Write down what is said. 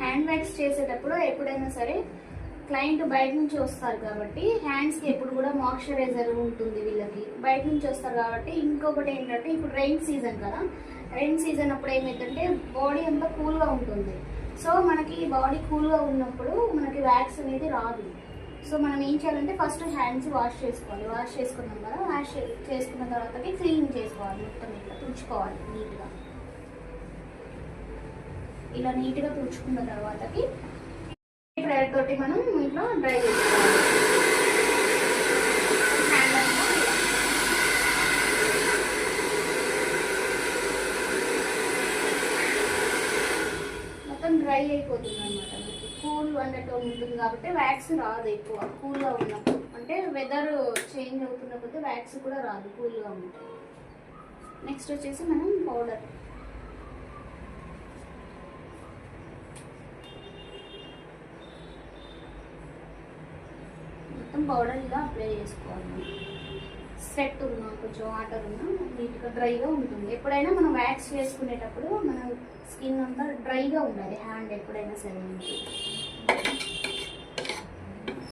Hand wax చేసేటప్పుడు ఎప్పుడైనా సరే క్లయింట్ బయట నుంచి వస్తారు కాబట్టి హ్యాండ్స్కి ఎప్పుడు కూడా మాయిశ్చరైజర్ ఉంటుంది. వీళ్ళకి బయట నుంచి వస్తారు కాబట్టి ఇంకొకటి ఏంటంటే ఇప్పుడు రైన్ సీజన్ కదా, రైన్ సీజన్ అప్పుడు ఏమైందంటే బాడీ అంతా కూల్గా ఉంటుంది. సో మనకి బాడీ కూల్గా ఉన్నప్పుడు మనకి వ్యాక్స్ అనేది రాదు. సో మనం ఏం చేయాలంటే ఫస్ట్ హ్యాండ్స్ వాష్ చేసుకోవాలి. వాష్ చేసుకున్నాం కదా, వాష్ చేసుకున్న తర్వాతకి క్లీన్ చేసుకోవాలి. మొత్తం ఇట్లా తుడుచుకోవాలి నీట్గా. ఇలా నీట్గా తుడుచుకున్న తర్వాతకి డ్రైయర్ తోటి మనం ఇట్లా డ్రై చేసుకోవాలి. హ్యాండ్ అంతా మొత్తం డ్రై అయిపోతుంది అనమాట. మనకి కూల్ అన్నట్టు ఉంటుంది కాబట్టి వ్యాక్స్ రాదు ఎక్కువ కూల్గా ఉన్నప్పుడు. అంటే వెదర్ చేంజ్ అవుతున్న కొద్దీ వ్యాక్స్ కూడా రాదు కూల్గా ఉంటుంది. నెక్స్ట్ వచ్చేసి మనం పౌడర్, మొత్తం పౌడర్ ఇలా అప్లై చేసుకోవాలి. స్వెట్ ఉన్నా కొంచెం వాటర్ ఉన్నా నీట్గా డ్రైగా ఉంటుంది. ఎప్పుడైనా మనం వ్యాక్స్ చేసుకునేటప్పుడు మన స్కిన్ అంతా డ్రైగా ఉండాలి హ్యాండ్ ఎప్పుడైనా సరే.